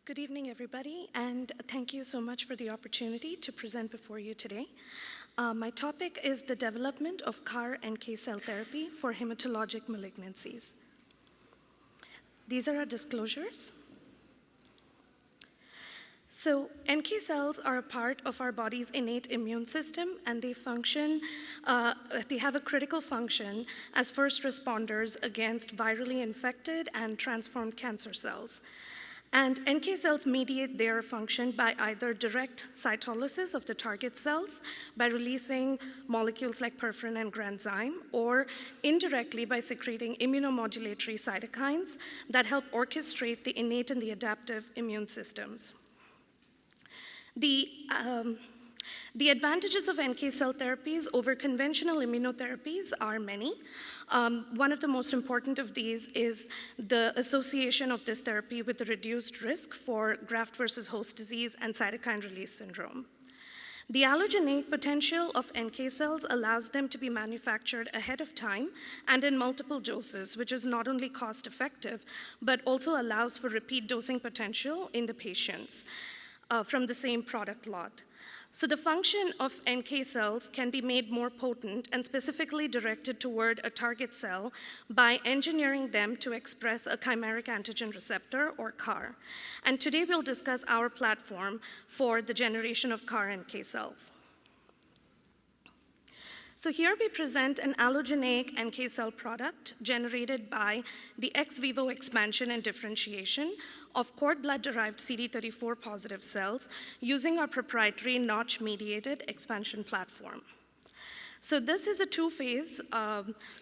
Good evening, everybody, and thank you so much for the opportunity to present before you today. My topic is the development of CAR-NK cell therapy for hematologic malignancies. These are our disclosures. So NK cells are a part of our body's innate immune system, and they have a critical function as first responders against virally infected and transformed cancer cells. And NK cells mediate their function by either direct cytolysis of the target cells by releasing molecules like perforin and granzyme, or indirectly by secreting immunomodulatory cytokines that help orchestrate the innate and the adaptive immune systems. The advantages of NK cell therapies over conventional immunotherapies are many. One of the most important of these is the association of this therapy with the reduced risk for graft versus host disease and cytokine release syndrome. The allogeneic potential of NK cells allows them to be manufactured ahead of time and in multiple doses, which is not only cost effective, but also allows for repeat dosing potential in the patients from the same product lot. So the function of NK cells can be made more potent and specifically directed toward a target cell by engineering them to express a chimeric antigen receptor, or CAR. And today we'll discuss our platform for the generation of CAR-NK cells. So here we present an allogeneic NK cell product generated by the ex vivo expansion and differentiation of cord blood-derived CD34 positive cells using our proprietary Notch-mediated expansion platform. So this is a two-phase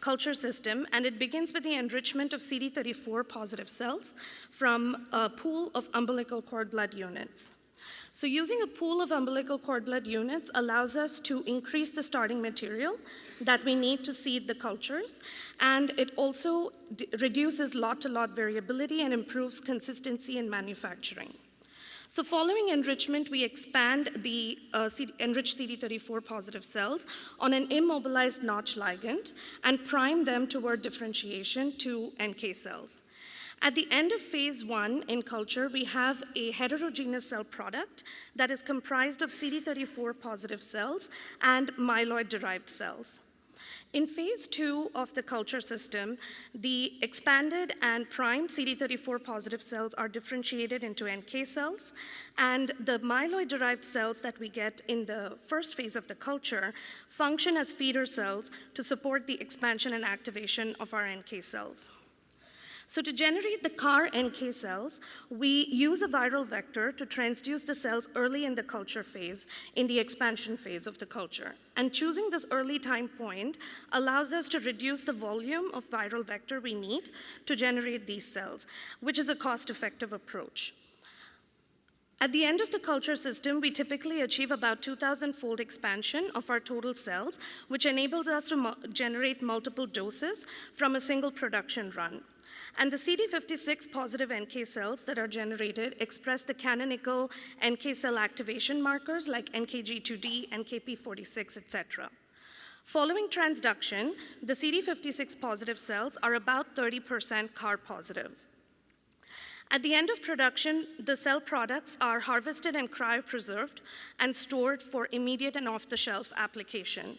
culture system, and it begins with the enrichment of CD34 positive cells from a pool of umbilical cord blood units. So using a pool of umbilical cord blood units allows us to increase the starting material that we need to seed the cultures, and it also reduces lot-to-lot variability and improves consistency in manufacturing. So following enrichment, we expand the enriched CD34 positive cells on an immobilized Notch ligand and prime them toward differentiation to NK cells. At the end of phase 1 in culture, we have a heterogeneous cell product that is comprised of CD34 positive cells and myeloid-derived cells. In phase 2 of the culture system, the expanded and primed CD34 positive cells are differentiated into NK cells, and the myeloid-derived cells that we get in the first phase of the culture function as feeder cells to support the expansion and activation of our NK cells. So to generate the CAR-NK cells, we use a viral vector to transduce the cells early in the culture phase, in the expansion phase of the culture. And choosing this early time point allows us to reduce the volume of viral vector we need to generate these cells, which is a cost-effective approach. At the end of the culture system, we typically achieve about 2,000-fold expansion of our total cells, which enables us to generate multiple doses from a single production run. And the CD56 positive NK cells that are generated express the canonical NK cell activation markers like NKG2D, NKP46, etc. Following transduction, the CD56 positive cells are about 30% CAR positive. At the end of production, the cell products are harvested and cryopreserved and stored for immediate and off-the-shelf application.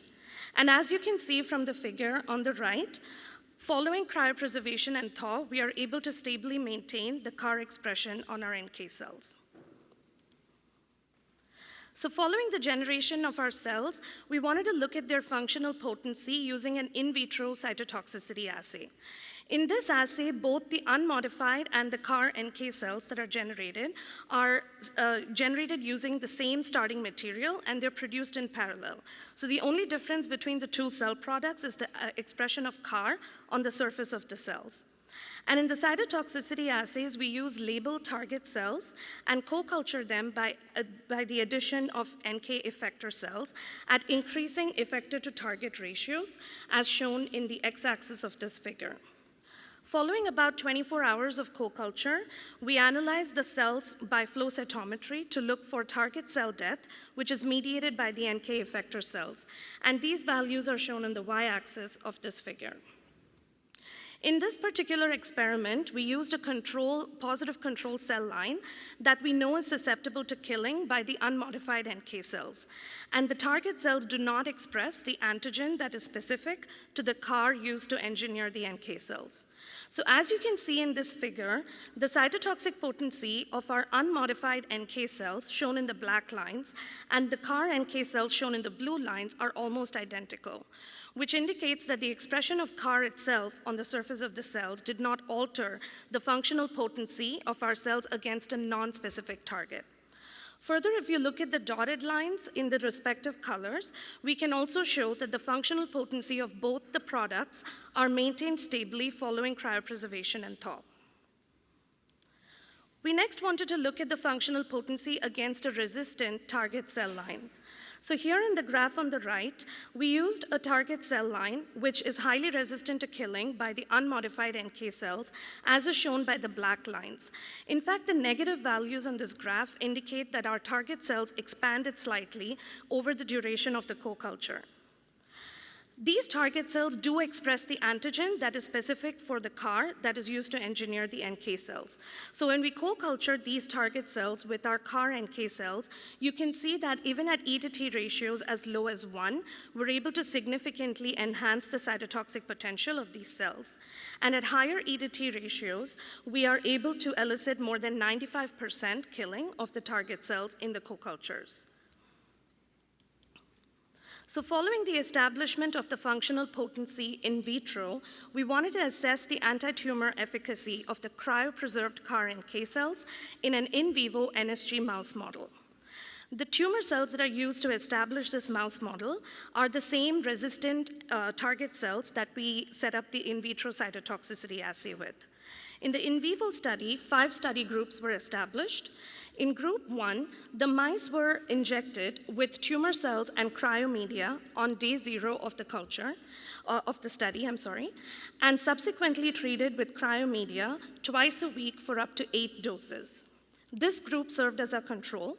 And as you can see from the figure on the right, following cryopreservation and thaw, we are able to stably maintain the CAR expression on our NK cells. So following the generation of our cells, we wanted to look at their functional potency using an in vitro cytotoxicity assay. In this assay, both the unmodified and the CAR-NK cells that are generated using the same starting material, and they're produced in parallel. So the only difference between the two cell products is the expression of CAR on the surface of the cells. And in the cytotoxicity assays, we use labeled target cells and co-culture them by the addition of NK effector cells at increasing effector to target ratios, as shown in the x-axis of this figure. Following about 24 hours of co-culture, we analyze the cells by flow cytometry to look for target cell death, which is mediated by the NK effector cells. And these values are shown on the y-axis of this figure. In this particular experiment, we used a positive control cell line that we know is susceptible to killing by the unmodified NK cells. And the target cells do not express the antigen that is specific to the CAR used to engineer the NK cells. So as you can see in this figure, the cytotoxic potency of our unmodified NK cells, shown in the black lines, and the CAR NK cells, shown in the blue lines, are almost identical, which indicates that the expression of CAR itself on the surface of the cells did not alter the functional potency of our cells against a non-specific target. Further, if you look at the dotted lines in the respective colors, we can also show that the functional potency of both the products are maintained stably following cryopreservation and thaw. We next wanted to look at the functional potency against a resistant target cell line. So here in the graph on the right, we used a target cell line which is highly resistant to killing by the unmodified NK cells, as is shown by the black lines. In fact, the negative values on this graph indicate that our target cells expanded slightly over the duration of the co-culture. These target cells do express the antigen that is specific for the CAR that is used to engineer the NK cells. So when we co-cultured these target cells with our CAR NK cells, you can see that even at E to T ratios as low as 1, we're able to significantly enhance the cytotoxic potential of these cells. And at higher E to T ratios, we are able to elicit more than 95% killing of the target cells in the co-cultures. So following the establishment of the functional potency in vitro, we wanted to assess the anti-tumor efficacy of the cryopreserved CAR NK cells in an in vivo NSG mouse model. The tumor cells that are used to establish this mouse model are the same resistant target cells that we set up the in vitro cytotoxicity assay with. In the in vivo study, 5 study groups were established. In group 1, the mice were injected with tumor cells and cryomedia on day 0 of the study, and subsequently treated with cryomedia twice a week for up to 8 doses. This group served as a control.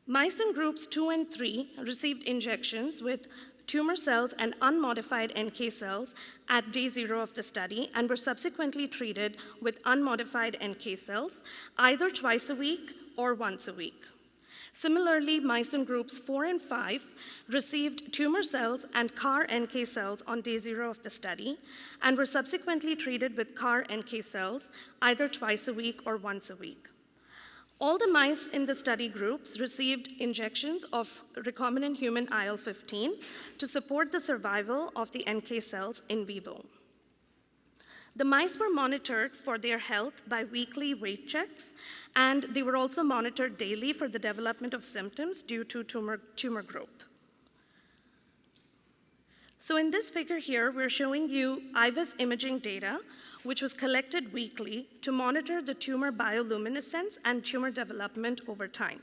Mice in groups 2 and 3 received injections with tumor cells and unmodified NK cells at day 0 of the study and were subsequently treated with unmodified NK cells either twice a week or once a week. Similarly, mice in groups 4 and 5 received tumor cells and CAR NK cells on day 0 of the study and were subsequently treated with CAR NK cells either twice a week or once a week. All the mice in the study groups received injections of recombinant human IL-15 to support the survival of the NK cells in vivo. The mice were monitored for their health by weekly weight checks, and they were also monitored daily for the development of symptoms due to tumor growth. So in this figure here, we're showing you IVUS imaging data, which was collected weekly to monitor the tumor bioluminescence and tumor development over time.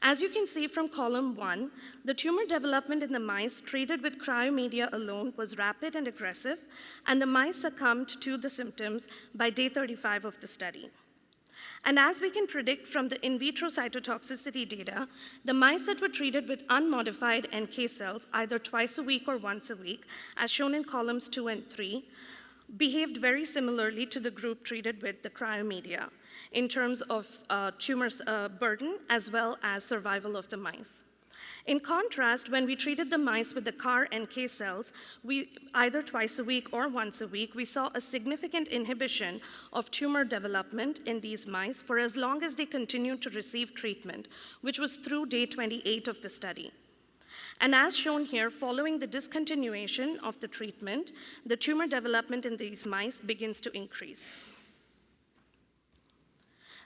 As you can see from column 1, the tumor development in the mice treated with cryomedia alone was rapid and aggressive, and the mice succumbed to the symptoms by day 35 of the study. And as we can predict from the in vitro cytotoxicity data, the mice that were treated with unmodified NK cells either twice a week or once a week, as shown in columns 2 and 3, behaved very similarly to the group treated with the cryomedia in terms of tumor burden as well as survival of the mice. In contrast, when we treated the mice with the CAR NK cells, either twice a week or once a week, we saw a significant inhibition of tumor development in these mice for as long as they continued to receive treatment, which was through day 28 of the study. And as shown here, following the discontinuation of the treatment, the tumor development in these mice begins to increase.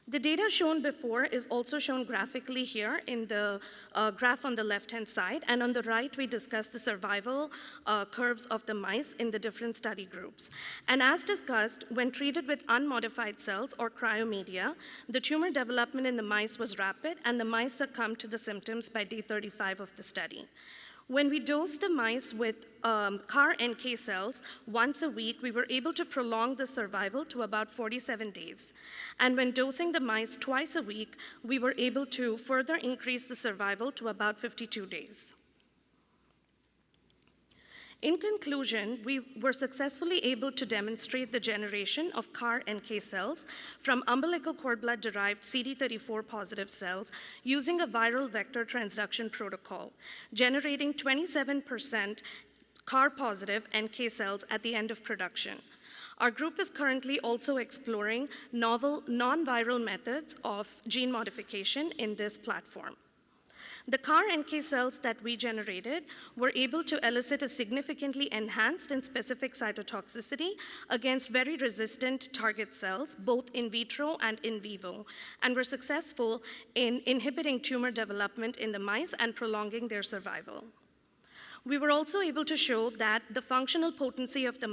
The data shown before is also shown graphically here in the graph on the left-hand side, and on the right we discuss the survival curves of the mice in the different study groups. And as discussed, when treated with unmodified cells or cryomedia, the tumor development in the mice was rapid, and the mice succumbed to the symptoms by day 35 of the study. When we dosed the mice with CAR NK cells once a week, we were able to prolong the survival to about 47 days. And when dosing the mice twice a week, we were able to further increase the survival to about 52 days. In conclusion, we were successfully able to demonstrate the generation of CAR-NK cells from umbilical cord blood-derived CD34 positive cells using a viral vector transduction protocol, generating 27% CAR-positive NK cells at the end of production. Our group is currently also exploring novel non-viral methods of gene modification in this platform. The CAR-NK cells that we generated were able to elicit a significantly enhanced and specific cytotoxicity against very resistant target cells, both in vitro and in vivo, and were successful in inhibiting tumor development in the mice and prolonging their survival. We were also able to show that the functional potency of the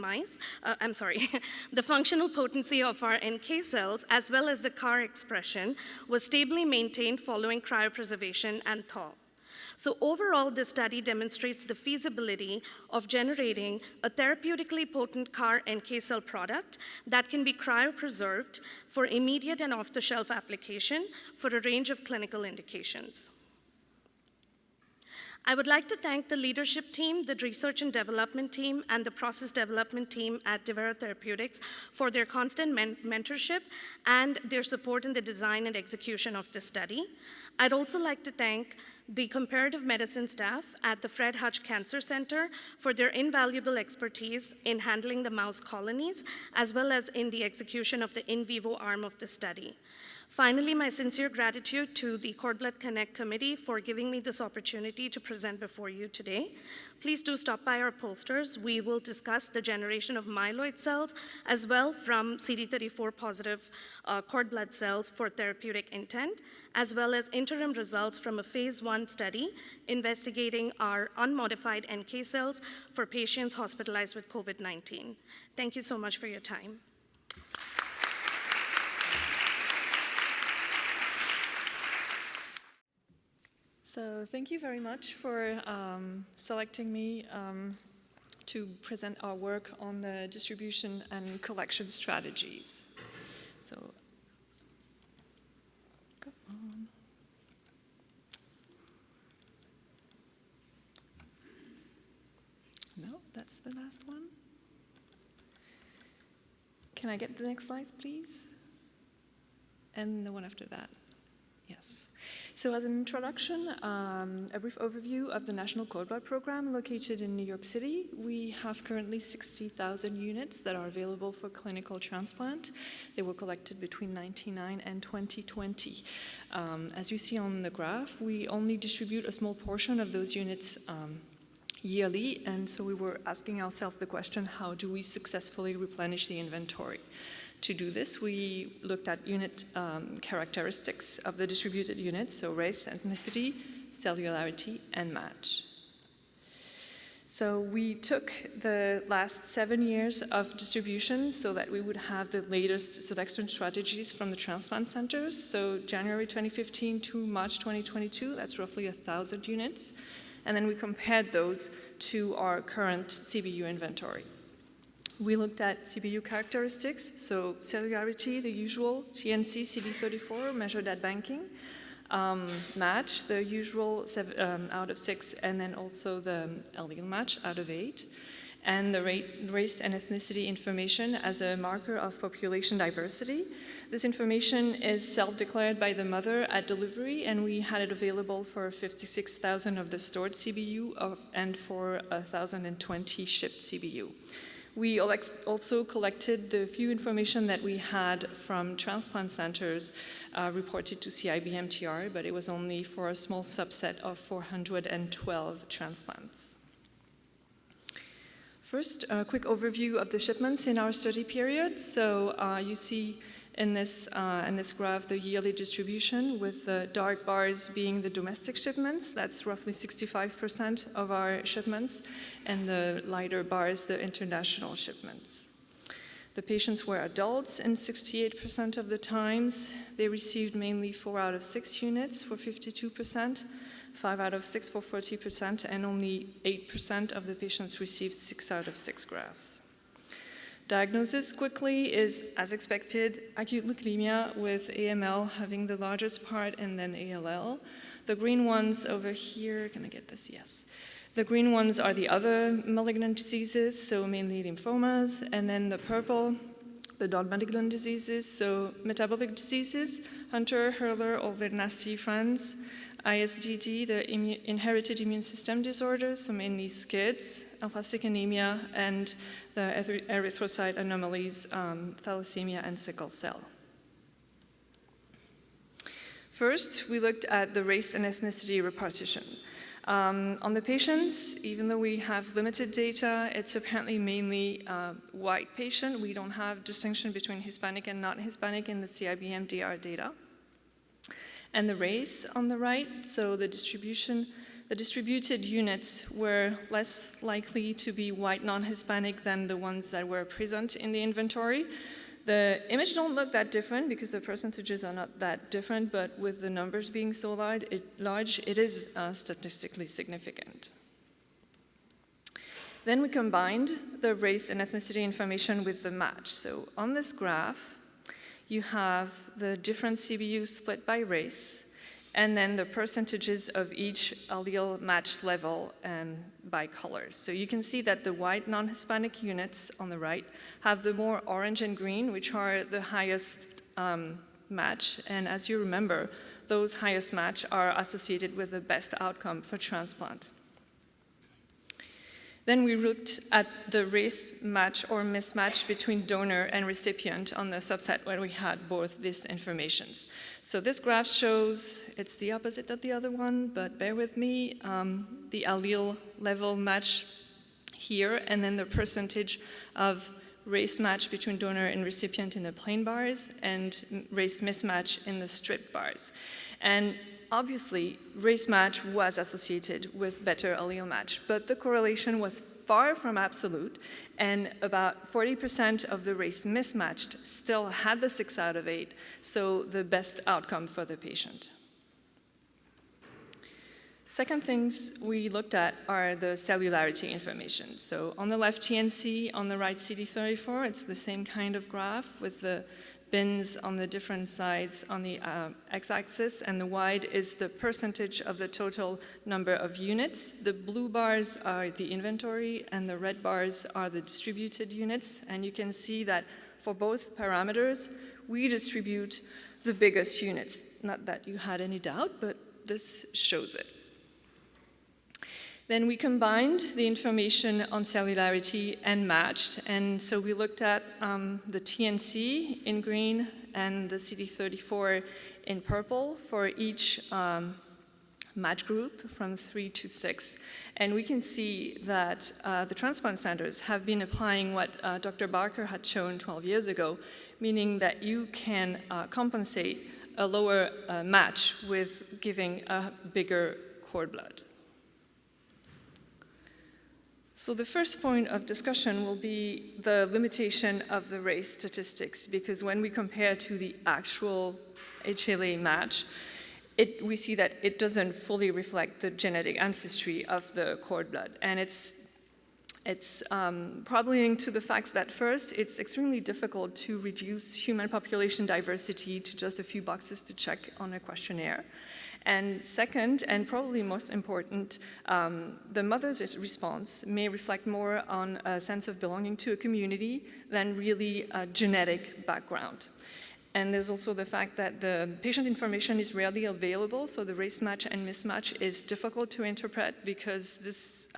the functional potency of our NK cells, as well as the CAR expression, was stably maintained following cryopreservation and thaw. So overall, this study demonstrates the feasibility of generating a therapeutically potent CAR-NK cell product that can be cryopreserved for immediate and off-the-shelf application for a range of clinical indications. I would like to thank the leadership team, the research and development team, and the process development team at Devera Therapeutics for their constant mentorship and their support in the design and execution of this study. I'd also like to thank the comparative medicine staff at the Fred Hutch Cancer Center for their invaluable expertise in handling the mouse colonies, as well as in the execution of the in vivo arm of the study. Finally, my sincere gratitude to the Cord Blood Connect Committee for giving me this opportunity to present before you today. Please do stop by our posters. We will discuss the generation of myeloid cells as well from CD34 positive cord blood cells for therapeutic intent, as well as interim results from a phase 1 study investigating our unmodified NK cells for patients hospitalized with COVID-19. Thank you so much for your time. So thank you very much for selecting me to present our work on the distribution and collection strategies. So, go on. No, that's the last one. Can I get the next slide, please? And the one after that. Yes. So as an introduction, a brief overview of the National Cord Blood Program located in New York City. We have currently 60,000 units that are available for clinical transplant. They were collected between 1999 and 2020. As you see on the graph, we only distribute a small portion of those units yearly, and so we were asking ourselves the question, how do we successfully replenish the inventory? To do this, we looked at unit characteristics of the distributed units, so race, ethnicity, cellularity, and match. So we took the last 7 years of distribution so that we would have the latest selection strategies from the transplant centers. So January 2015 to March 2022, that's roughly 1,000 units. And then we compared those to our current CBU inventory. We looked at CBU characteristics, so cellularity, the usual, TNC CD34 measured at banking, match, the usual out of 6, and then also the allele match out of 8, and the race and ethnicity information as a marker of population diversity. This information is self-declared by the mother at delivery, and we had it available for 56,000 of the stored CBU and for 1,020 shipped CBU. We also collected the few information that we had from transplant centers reported to CIBMTR, but it was only for a small subset of 412 transplants. First, a quick overview of the shipments in our study period. So you see in this graph the yearly distribution, with the dark bars being the domestic shipments. That's roughly 65% of our shipments, and the lighter bars the international shipments. The patients were adults in 68% of the times. They received mainly 4 out of 6 units for 52%, 5 out of 6 for 40%, and only 8% of the patients received 6 out of 6 grafts. Diagnosis quickly is, as expected, acute leukemia, with AML having the largest part, and then ALL. The green ones over here, can I get this? Yes. The green ones are the other malignant diseases, so mainly lymphomas, and then the purple, the non-malignant diseases, so metabolic diseases, Hunter, Hurler, all their nasty friends, ISDD, the inherited immune system disorders, so mainly SCIDs, aplastic anemia, and the erythrocyte anomalies, thalassemia and sickle cell. First, we looked at the race and ethnicity repartition. On the patients, even though we have limited data, it's apparently mainly white patient. We don't have distinction between Hispanic and not Hispanic in the CIBMDR data. And the race on the right, so the distributed units were less likely to be white non-Hispanic than the ones that were present in the inventory. The image don't look that different because the percentages are not that different, but with the numbers being so large, it is statistically significant. Then we combined the race and ethnicity information with the match. So on this graph, you have the different CBUs split by race, and then the percentages of each allele match level by colors. So you can see that the white non-Hispanic units on the right have the more orange and green, which are the highest match. And as you remember, those highest match are associated with the best outcome for transplant. Then we looked at the race match or mismatch between donor and recipient on the subset where we had both these informations. So this graph shows, it's the opposite of the other one, but bear with me, the allele level match here, and then the percentage of race match between donor and recipient in the plain bars, and race mismatch in the striped bars. And obviously, race match was associated with better allele match, but the correlation was far from absolute, and about 40% of the race mismatched still had the 6 out of 8, so the best outcome for the patient. Second things we looked at are the cellularity information. So on the left TNC, on the right CD34, it's the same kind of graph with the bins on the different sides on the x-axis, and the wide is the percentage of the total number of units. The blue bars are the inventory, and the red bars are the distributed units. And you can see that for both parameters, we distribute the biggest units. Not that you had any doubt, but this shows it. Then we combined the information on cellularity and matched, and so we looked at the TNC in green and the CD34 in purple for each match group from 3 to 6. And we can see that the transplant centers have been applying what Dr. Barker had shown 12 years ago, meaning that you can compensate a lower match with giving a bigger cord blood. So the first point of discussion will be the limitation of the race statistics, because when we compare to the actual HLA match, we see that it doesn't fully reflect the genetic ancestry of the cord blood. And it's probably linked to the fact that first, it's extremely difficult to reduce human population diversity to just a few boxes to check on a questionnaire. And second, and probably most important, the mother's response may reflect more on a sense of belonging to a community than really a genetic background. And there's also the fact that the patient information is rarely available, so the race match and mismatch is difficult to interpret because this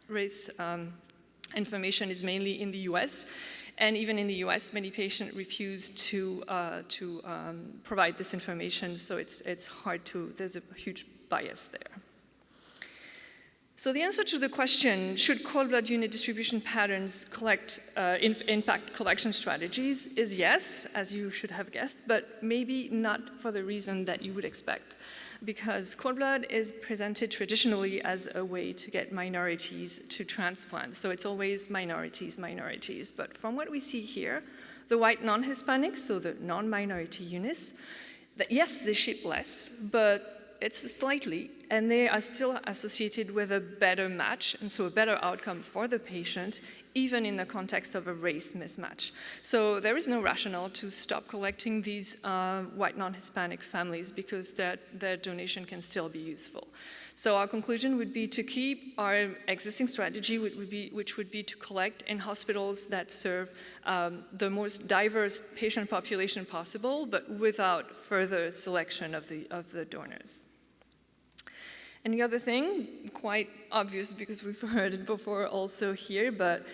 race information is mainly in the US. And even in the US, many patients refuse to provide this information, so it's hard to, there's a huge bias there. So the answer to the question, should cord blood unit distribution patterns impact collection strategies, is yes, as you should have guessed, but maybe not for the reason that you would expect. Because cord blood is presented traditionally as a way to get minorities to transplant. So it's always minorities. But from what we see here, the white non-Hispanics, so the non-minority units, yes, they ship less, but it's slightly, and they are still associated with a better match, and so a better outcome for the patient, even in the context of a race mismatch. So there is no rationale to stop collecting these white non-Hispanic families because their donation can still be useful. So our conclusion would be to keep our existing strategy, which would be to collect in hospitals that serve the most diverse patient population possible, but without further selection of the donors. And the other thing, quite obvious because we've heard it before also here, but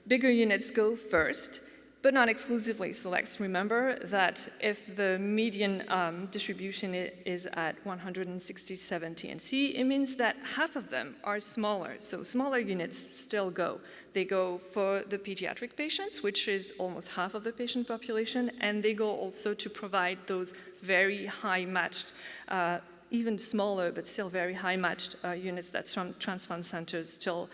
bigger units go first, but not exclusively. So let's remember that if the median distribution is at 167 TNC, it means that half of them are smaller. So smaller units still go. They go for the pediatric patients, which is almost half of the patient population, and they go also to provide those very high matched, even smaller but still very high matched units that some transplant centers still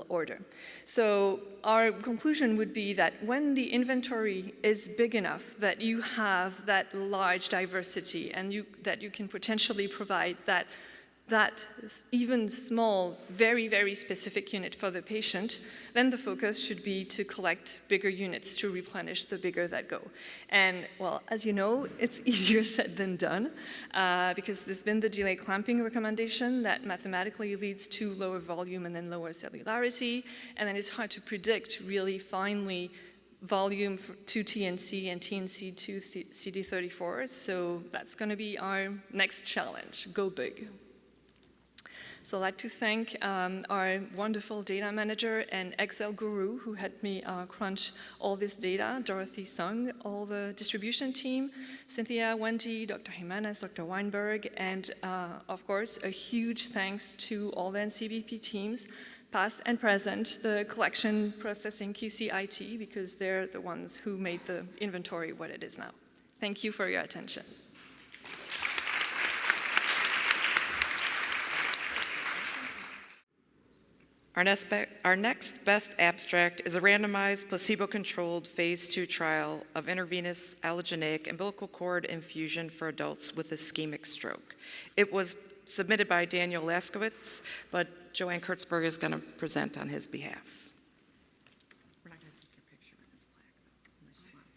order. So our conclusion would be that when the inventory is big enough that you have that large diversity and that you can potentially provide that even small, very, very specific unit for the patient, then the focus should be to collect bigger units to replenish the bigger that go. And well, as you know, it's easier said than done because there's been the delay clamping recommendation that mathematically leads to lower volume and then lower cellularity. And then it's hard to predict really finely volume to TNC and TNC to CD34. So that's going to be our next challenge, go big. So I'd like to thank our wonderful data manager and Excel guru who helped me crunch all this data, Dorothy Sung, all the distribution team, Cynthia, Wendy, Dr. Jimenez, Dr. Weinberg, and of course, a huge thanks to all the NCBP teams, past and present, the collection processing QC-IT, because they're the ones who made the inventory what it is now. Thank you for your attention. Our next best abstract is a randomized, placebo-controlled phase 2 trial of intravenous allogeneic umbilical cord infusion for adults with ischemic stroke. It was submitted by Daniel Laskowitz, but Joanne Kurtzberg is going to present on his behalf. We're not going to take your picture with this plaque, unless you want to.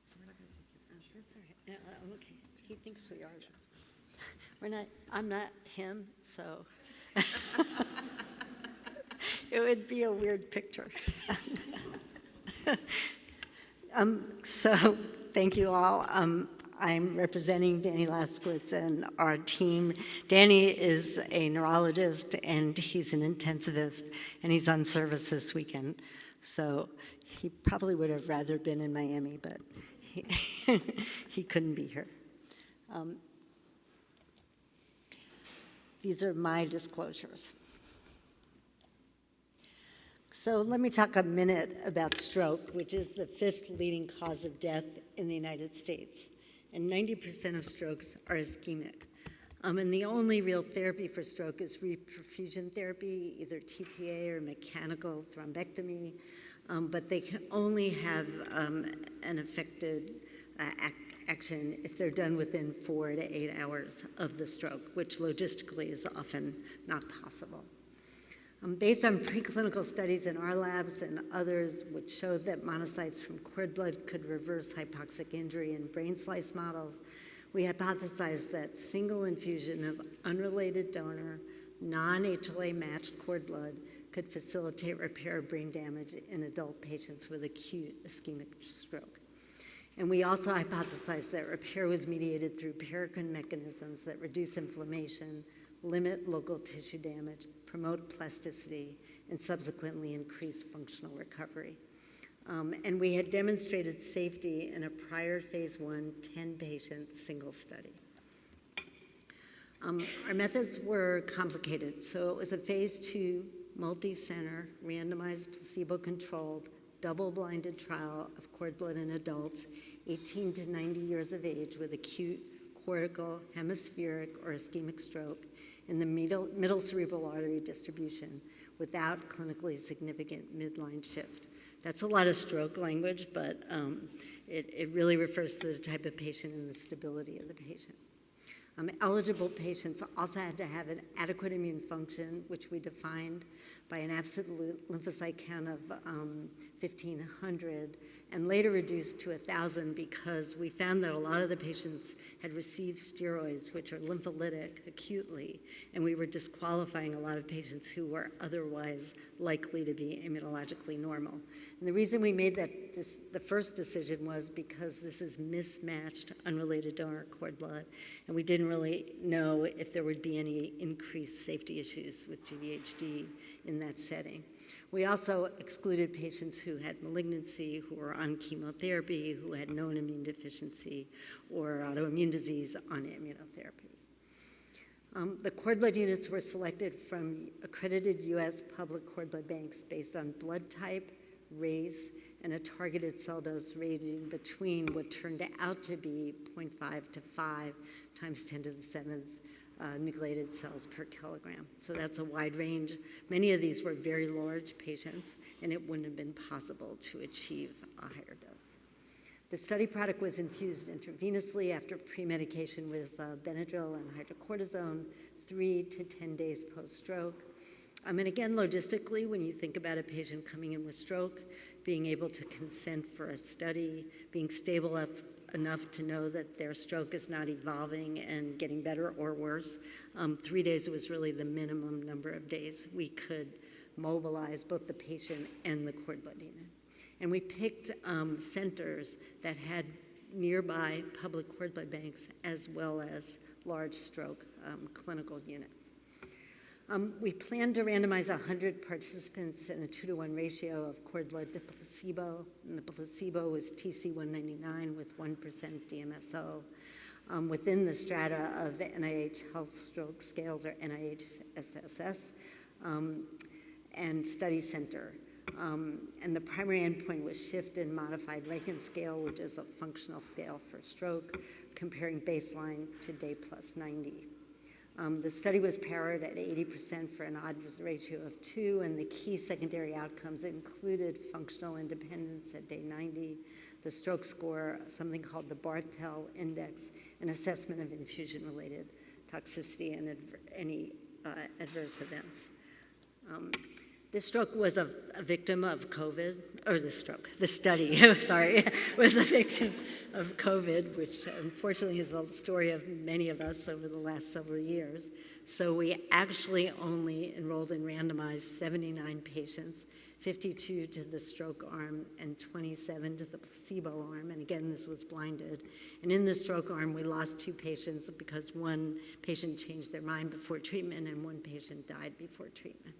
So we're not going to take your picture. That's all right. No, okay. He thinks we are. I'm not him, so. It would be a weird picture. So thank you all. I'm representing Danny Laskowitz and our team. Danny is a neurologist and he's an intensivist and he's on service this weekend. So he probably would have rather been in Miami, but he couldn't be here. These are my disclosures. So let me talk a minute about stroke, which is the 5th leading cause of death in the United States. And 90% of strokes are ischemic. And the only real therapy for stroke is reperfusion therapy, either TPA or mechanical thrombectomy. But they can only have an affected action if they're done within 4 to 8 hours of the stroke, which logistically is often not possible. Based on preclinical studies in our labs and others which showed that monocytes from cord blood could reverse hypoxic injury in brain slice models, we hypothesized that single infusion of unrelated donor, non-HLA matched cord blood could facilitate repair of brain damage in adult patients with acute ischemic stroke. And we also hypothesized that repair was mediated through paracrine mechanisms that reduce inflammation, limit local tissue damage, promote plasticity, and subsequently increase functional recovery. And we had demonstrated safety in a prior phase 1, 10-patient single study. Our methods were complicated. So it was a phase 2, multi-center, randomized, placebo-controlled, double-blinded trial of cord blood in adults 18 to 90 years of age with acute cortical, hemispheric, or ischemic stroke in the middle cerebral artery distribution without clinically significant midline shift. That's a lot of stroke language, but it really refers to the type of patient and the stability of the patient. Eligible patients also had to have an adequate immune function, which we defined by an absolute lymphocyte count of 1,500 and later reduced to 1,000 because we found that a lot of the patients had received steroids, which are lympholytic acutely, and we were disqualifying a lot of patients who were otherwise likely to be immunologically normal. And the reason we made the first decision was because this is mismatched unrelated donor cord blood, and we didn't really know if there would be any increased safety issues with GVHD in that setting. We also excluded patients who had malignancy, who were on chemotherapy, who had known immune deficiency or autoimmune disease on immunotherapy. The cord blood units were selected from accredited U.S. public cord blood banks based on blood type, race, and a targeted cell dose ranging between what turned out to be 0.5 to 5 times 10 to the 7th nucleated cells per kilogram. So that's a wide range. Many of these were very large patients, and it wouldn't have been possible to achieve a higher dose. The study product was infused intravenously after pre-medication with Benadryl and hydrocortisone 3 to 10 days post-stroke. And again, logistically, when you think about a patient coming in with stroke, being able to consent for a study, being stable enough to know that their stroke is not evolving and getting better or worse. 3 days was really the minimum number of days we could mobilize both the patient and the cord blood unit. And we picked centers that had nearby public cord blood banks as well as large stroke clinical units. We planned to randomize 100 participants in a 2-to-1 ratio of cord blood to placebo, and the placebo was TC-199 with 1% DMSO within the strata of the NIH Health Stroke Scales, or NIH SSS, and study center. And the primary endpoint was shift in modified Rankin scale, which is a functional scale for stroke, comparing baseline to day plus 90. The study was powered at 80% for an odds ratio of 2, and the key secondary outcomes included functional independence at day 90, the stroke score, something called the Barthel Index, and assessment of infusion-related toxicity and any adverse events. This stroke was a victim of COVID, or the study, sorry, was a victim of COVID, which unfortunately is the story of many of us over the last several years. So we actually only enrolled and randomized 79 patients, 52 to the stroke arm and 27 to the placebo arm. And again, this was blinded. And in the stroke arm, we lost 2 patients because one patient changed their mind before treatment and one patient died before treatment.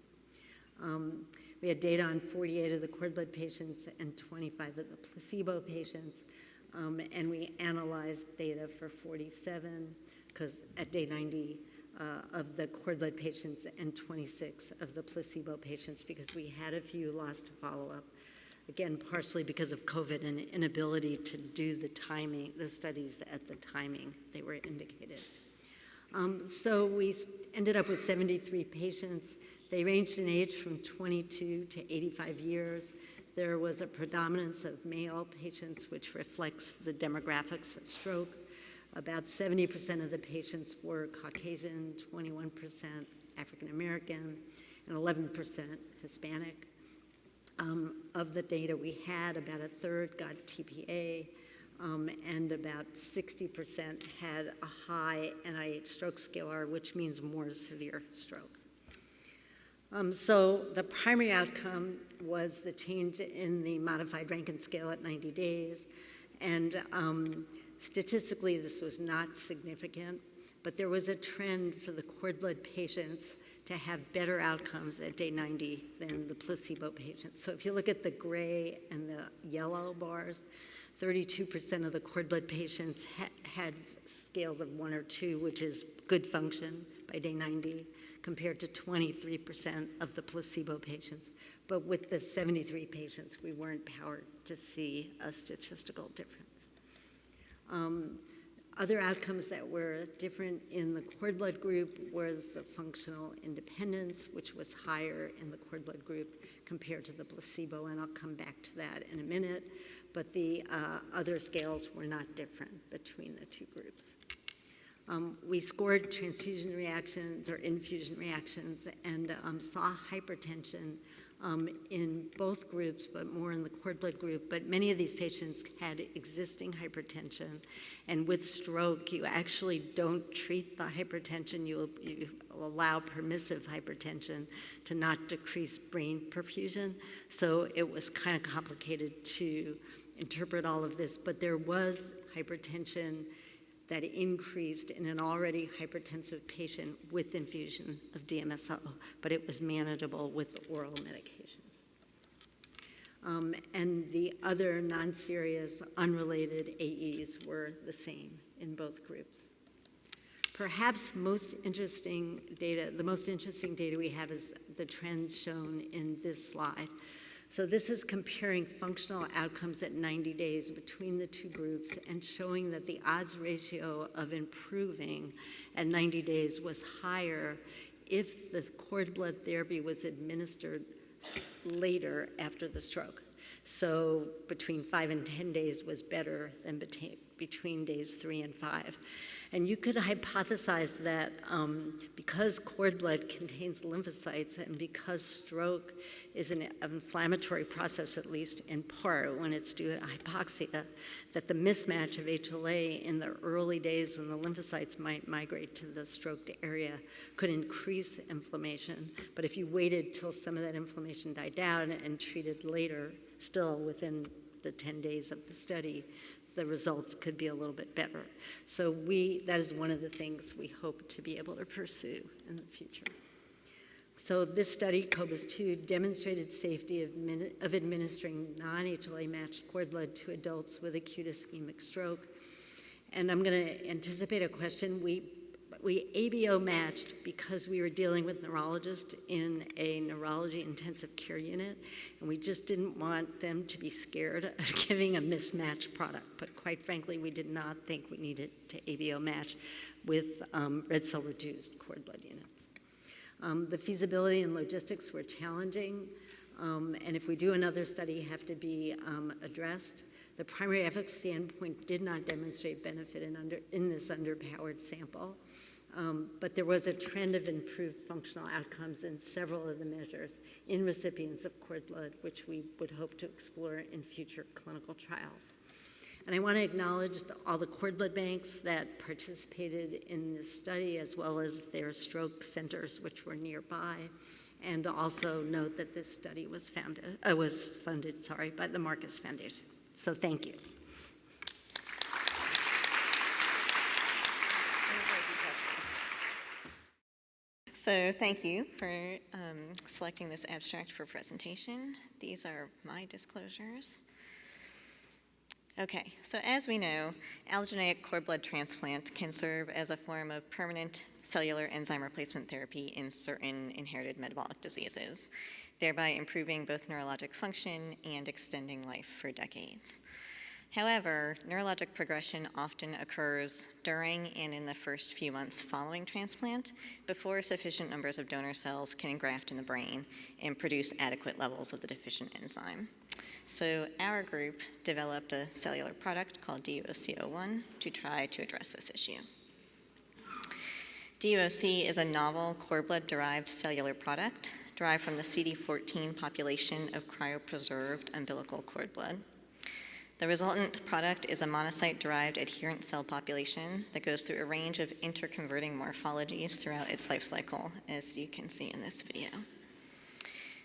We had data on 48 of the cord blood patients and 25 of the placebo patients, and we analyzed data for 47, because at day 90 of the cord blood patients and 26 of the placebo patients, because we had a few lost to follow-up, again, partially because of COVID and inability to do the studies at the timing they were indicated. So we ended up with 73 patients. They ranged in age from 22 to 85 years. There was a predominance of male patients, which reflects the demographics of stroke. About 70% of the patients were Caucasian, 21% African American, and 11% Hispanic. Of the data we had, about a third got TPA, and about 60% had a high NIH stroke scalar, which means more severe stroke. So the primary outcome was the change in the modified Rankin scale at 90 days. And statistically, this was not significant, but there was a trend for the cord blood patients to have better outcomes at day 90 than the placebo patients. So if you look at the gray and the yellow bars, 32% of the cord blood patients had scales of 1 or 2, which is good function by day 90, compared to 23% of the placebo patients. But with the 73 patients, we weren't powered to see a statistical difference. Other outcomes that were different in the cord blood group was the functional independence, which was higher in the cord blood group compared to the placebo, and I'll come back to that in a minute. But the other scales were not different between the two groups. We scored transfusion reactions or infusion reactions and saw hypertension in both groups, but more in the cord blood group. But many of these patients had existing hypertension, and with stroke, you actually don't treat the hypertension. You allow permissive hypertension to not decrease brain perfusion. So it was kind of complicated to interpret all of this, but there was hypertension that increased in an already hypertensive patient with infusion of DMSO, but it was manageable with oral medications. And the other non-serious, unrelated AEs were the same in both groups. Perhaps the most interesting data we have is the trends shown in this slide. So this is comparing functional outcomes at 90 days between the two groups and showing that the odds ratio of improving at 90 days was higher if the cord blood therapy was administered later after the stroke. So between 5 and 10 days was better than between days 3 and 5. And you could hypothesize that because cord blood contains lymphocytes and because stroke is an inflammatory process, at least in part when it's due to hypoxia, that the mismatch of HLA in the early days when the lymphocytes might migrate to the stroked area could increase inflammation. But if you waited till some of that inflammation died down and treated later, still within the 10 days of the study, the results could be a little bit better. So that is one of the things we hope to be able to pursue in the future. So this study, COBAS-2, demonstrated safety of administering non-HLA matched cord blood to adults with acute ischemic stroke. And I'm going to anticipate a question. We ABO matched because we were dealing with neurologists in a neurology intensive care unit, and we just didn't want them to be scared of giving a mismatched product. But quite frankly, we did not think we needed to ABO match with red cell reduced cord blood units. The feasibility and logistics were challenging, and if we do another study, have to be addressed. The primary efficacy endpoint did not demonstrate benefit in this underpowered sample, but there was a trend of improved functional outcomes in several of the measures in recipients of cord blood, which we would hope to explore in future clinical trials. And I want to acknowledge all the cord blood banks that participated in this study, as well as their stroke centers, which were nearby, and also note that this study was funded by the Marcus Foundation. So thank you. So thank you for selecting this abstract for presentation. These are my disclosures. Okay, so as we know, allogeneic cord blood transplant can serve as a form of permanent cellular enzyme replacement therapy in certain inherited metabolic diseases, thereby improving both neurologic function and extending life for decades. However, neurologic progression often occurs during and in the first few months following transplant before sufficient numbers of donor cells can engraft in the brain and produce adequate levels of the deficient enzyme. So our group developed a cellular product called DUOC-01 to try to address this issue. DUOC is a novel cord blood-derived cellular product derived from the CD14 population of cryopreserved umbilical cord blood. The resultant product is a monocyte-derived adherent cell population that goes through a range of interconverting morphologies throughout its life cycle, as you can see in this video.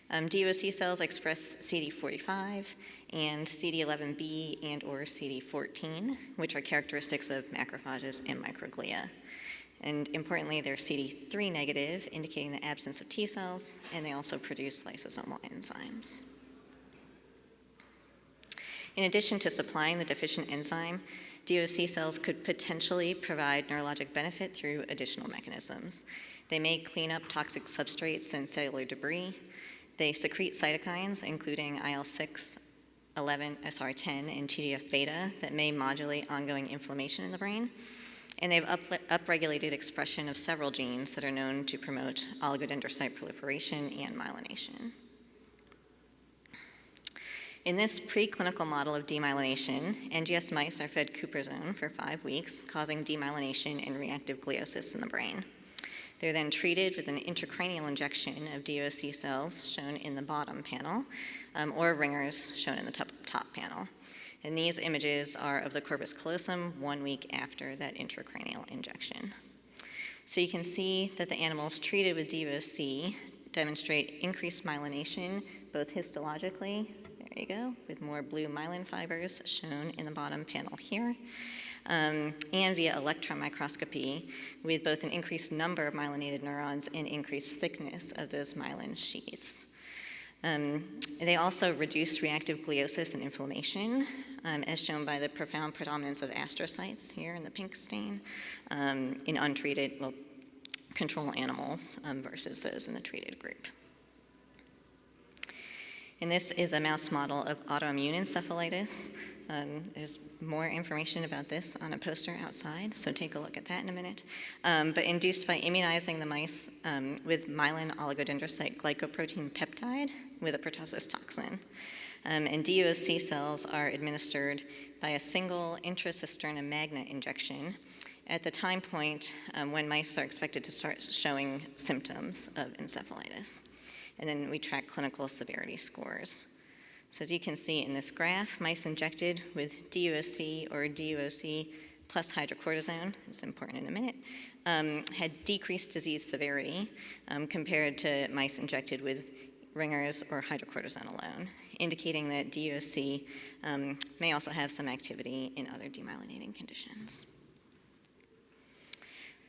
DUOC cells express CD45 and CD11b and or CD14, which are characteristics of macrophages and microglia. And importantly, they're CD3 negative, indicating the absence of T cells, and they also produce lysosomal enzymes. In addition to supplying the deficient enzyme, DUOC cells could potentially provide neurologic benefit through additional mechanisms. They may clean up toxic substrates and cellular debris. They secrete cytokines, including IL-6, 10, and TGF-beta that may modulate ongoing inflammation in the brain. And they've upregulated expression of several genes that are known to promote oligodendrocyte proliferation and myelination. In this preclinical model of demyelination, NGS mice are fed cuprizone for 5 weeks, causing demyelination and reactive gliosis in the brain. They're then treated with an intracranial injection of DOC cells, shown in the bottom panel, or ringers, shown in the top panel. And these images are of the corpus callosum 1 week after that intracranial injection. So you can see that the animals treated with DOC demonstrate increased myelination, both histologically, there you go, with more blue myelin fibers shown in the bottom panel here, and via electron microscopy with both an increased number of myelinated neurons and increased thickness of those myelin sheaths. They also reduce reactive gliosis and inflammation, as shown by the profound predominance of astrocytes here in the pink stain in untreated, control animals versus those in the treated group. And this is a mouse model of autoimmune encephalitis. There's more information about this on a poster outside, so take a look at that in a minute. But induced by immunizing the mice with myelin oligodendrocyte glycoprotein peptide with a pertussis toxin. And DOC cells are administered by a single intracisterna magna injection at the time point when mice are expected to start showing symptoms of encephalitis. And then we track clinical severity scores. So as you can see in this graph, mice injected with DOC or DOC plus hydrocortisone, it's important in a minute, had decreased disease severity compared to mice injected with ringers or hydrocortisone alone, indicating that DOC may also have some activity in other demyelinating conditions.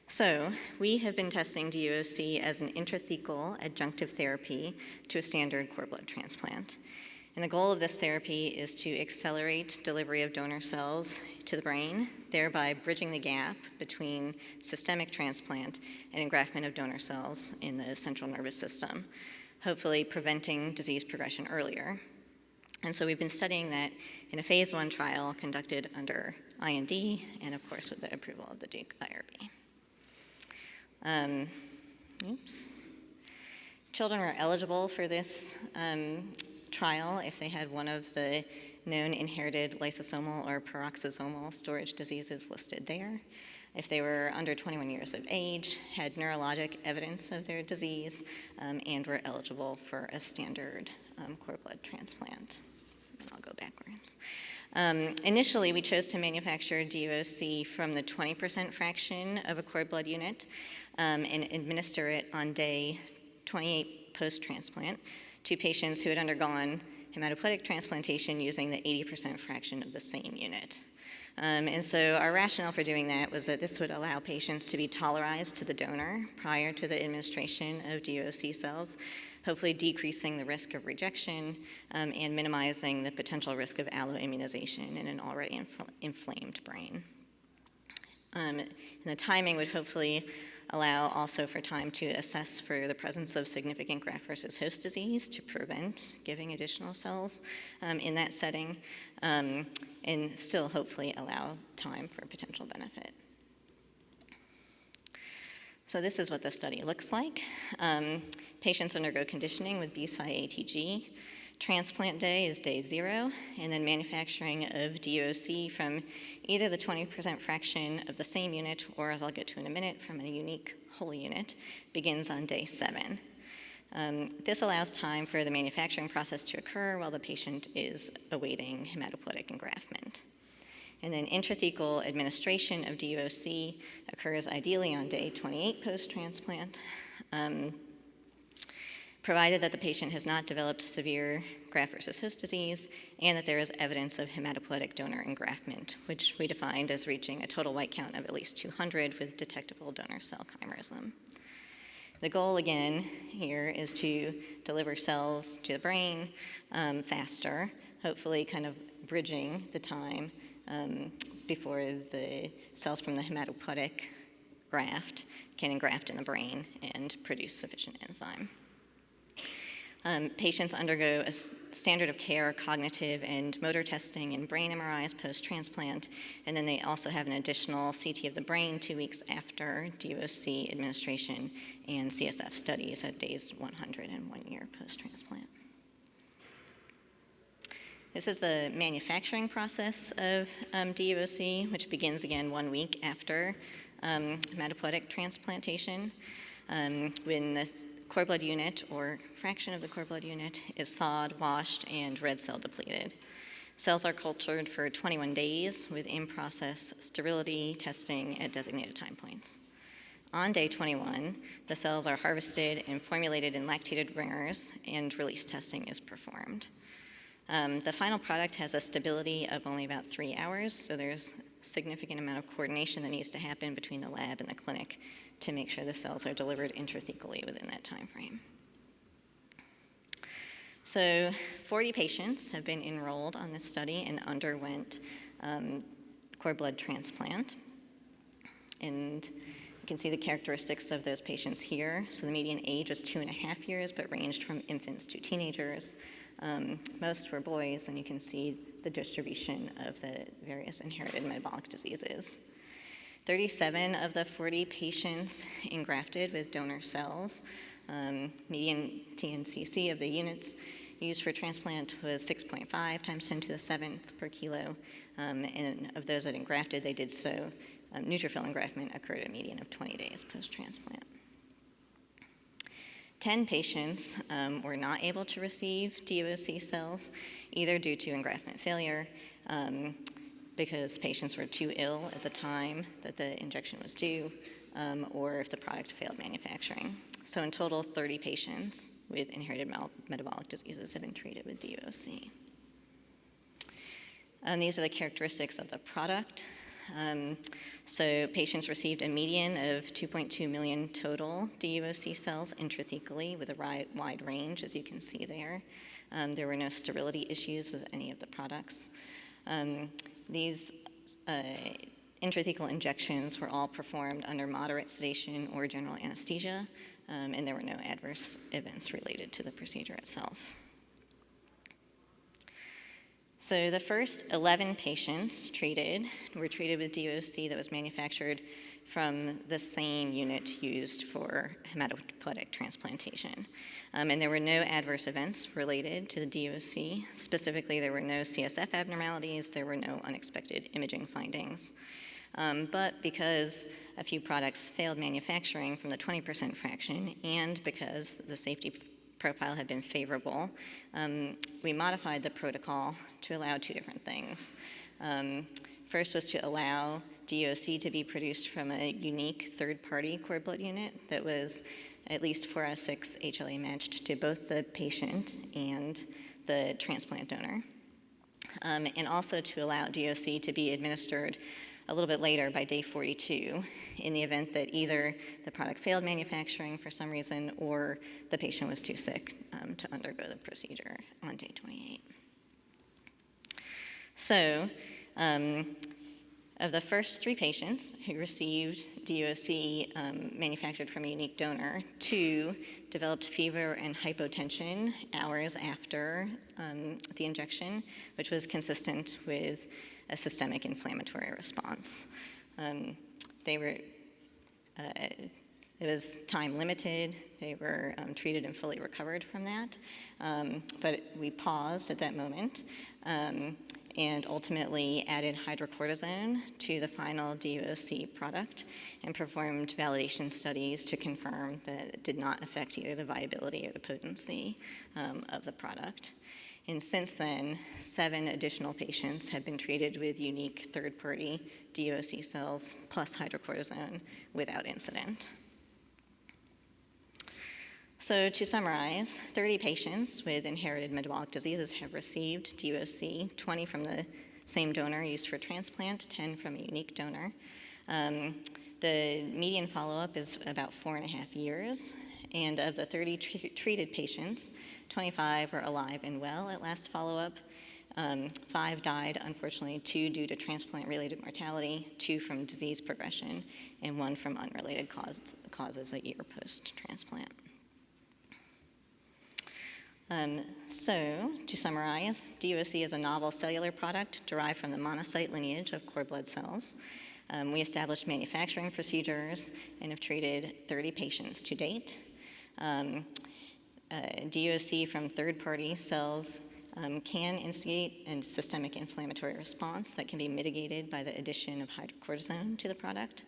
So we have been testing DOC as an intrathecal adjunctive therapy to a standard cord blood transplant. And the goal of this therapy is to accelerate delivery of donor cells to the brain, thereby bridging the gap between systemic transplant and engraftment of donor cells in the central nervous system, hopefully preventing disease progression earlier. And so we've been studying that in a phase 1 trial conducted under IND and, of course, with the approval of the Duke IRB. Children were eligible for this trial if they had one of the known inherited lysosomal or peroxisomal storage diseases listed there, if they were under 21 years of age, had neurologic evidence of their disease, and were eligible for a standard cord blood transplant. And I'll go backwards. Initially, we chose to manufacture DOC from the 20% fraction of a cord blood unit and administer it on day 28 post-transplant to patients who had undergone hematopoietic transplantation using the 80% fraction of the same unit. And so our rationale for doing that was that this would allow patients to be tolerized to the donor prior to the administration of DOC cells, hopefully decreasing the risk of rejection and minimizing the potential risk of alloimmunization in an already inflamed brain. And the timing would hopefully allow also for time to assess for the presence of significant graft versus host disease to prevent giving additional cells in that setting, and still hopefully allow time for potential benefit. So this is what the study looks like. Patients undergo conditioning with BSI-ATG. Transplant day is day 0, and then manufacturing of DOC from either the 20% fraction of the same unit, or as I'll get to in a minute, from a unique whole unit, begins on day 7. This allows time for the manufacturing process to occur while the patient is awaiting hematopoietic engraftment. And then intrathecal administration of DOC occurs ideally on day 28 post-transplant, provided that the patient has not developed severe graft versus host disease and that there is evidence of hematopoietic donor engraftment, which we defined as reaching a total white count of at least 200 with detectable donor cell chimerism. The goal, again, here is to deliver cells to the brain faster, hopefully kind of bridging the time before the cells from the hematopoietic graft can engraft in the brain and produce sufficient enzyme. Patients undergo a standard of care cognitive and motor testing and brain MRIs post-transplant, and then they also have an additional CT of the brain 2 weeks after DOC administration and CSF studies at days 100 and 1 year post-transplant. This is the manufacturing process of DOC, which begins again 1 week after hematopoietic transplantation. when this cord blood unit or fraction of the cord blood unit is thawed, washed, and red cell depleted. Cells are cultured for 21 days with in-process sterility testing at designated time points. On day 21, the cells are harvested and formulated in lactated ringers, and release testing is performed. The final product has a stability of only about 3 hours, so there's a significant amount of coordination that needs to happen between the lab and the clinic to make sure the cells are delivered intrathecally within that time frame. So 40 patients have been enrolled on this study and underwent cord blood transplant. And you can see the characteristics of those patients here. So the median age was 2.5 years, but ranged from infants to teenagers. Most were boys, and you can see the distribution of the various inherited metabolic diseases. 37 of the 40 patients engrafted with donor cells. Median TNCC of the units used for transplant was 6.5 times 10 to the 7th per kilo. And of those that engrafted, they did so. Neutrophil engraftment occurred at a median of 20 days post-transplant. 10 patients were not able to receive DOC cells, either due to engraftment failure, because patients were too ill at the time that the injection was due, or if the product failed manufacturing. So in total, 30 patients with inherited metabolic diseases have been treated with DOC. These are the characteristics of the product. So patients received a median of 2.2 million total DOC cells intrathecally with a wide range, as you can see there. There were no sterility issues with any of the products. These intrathecal injections were all performed under moderate sedation or general anesthesia, and there were no adverse events related to the procedure itself. So the first 11 patients were treated with DOC that was manufactured from the same unit used for hematopoietic transplantation. And there were no adverse events related to the DOC. Specifically, there were no CSF abnormalities, there were no unexpected imaging findings. But because a few products failed manufacturing from the 20% fraction, and because the safety profile had been favorable, we modified the protocol to allow two different things. First was to allow DOC to be produced from a unique third-party cord blood unit that was at least 4 out of 6 HLA matched to both the patient and the transplant donor, and also to allow DOC to be administered a little bit later by day 42 in the event that either the product failed manufacturing for some reason or the patient was too sick to undergo the procedure on day 28. So, of the first 3 patients who received DOC manufactured from a unique donor, 2 developed fever and hypotension hours after the injection, which was consistent with a systemic inflammatory response. It was time limited. They were treated and fully recovered from that. But we paused at that moment and ultimately added hydrocortisone to the final DOC product and performed validation studies to confirm that it did not affect either the viability or the potency of the product. And since then, 7 additional patients have been treated with unique third-party DOC cells plus hydrocortisone without incident. So to summarize, 30 patients with inherited metabolic diseases have received DOC, 20 from the same donor used for transplant, 10 from a unique donor. The median follow-up is about 4.5 years, and of the 30 treated patients, 25 were alive and well at last follow-up. 5 died, unfortunately, 2 due to transplant-related mortality, 2 from disease progression, and 1 from unrelated causes a year post-transplant. So, to summarize, DOC is a novel cellular product derived from the monocyte lineage of cord blood cells. We established manufacturing procedures and have treated 30 patients to date. DOC from third-party cells can instigate a systemic inflammatory response that can be mitigated by the addition of hydrocortisone to the product.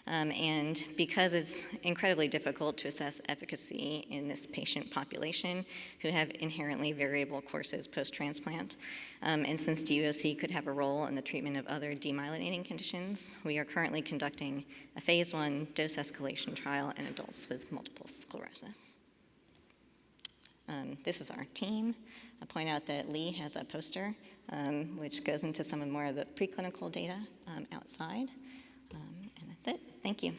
And because it's incredibly difficult to assess efficacy in this patient population who have inherently variable courses post-transplant, and since DUOC could have a role in the treatment of other demyelinating conditions, we are currently conducting a phase 1 dose escalation trial in adults with multiple sclerosis. This is our team. I'll point out that Lee has a poster which goes into some more of the preclinical data outside. And that's it. Thank you.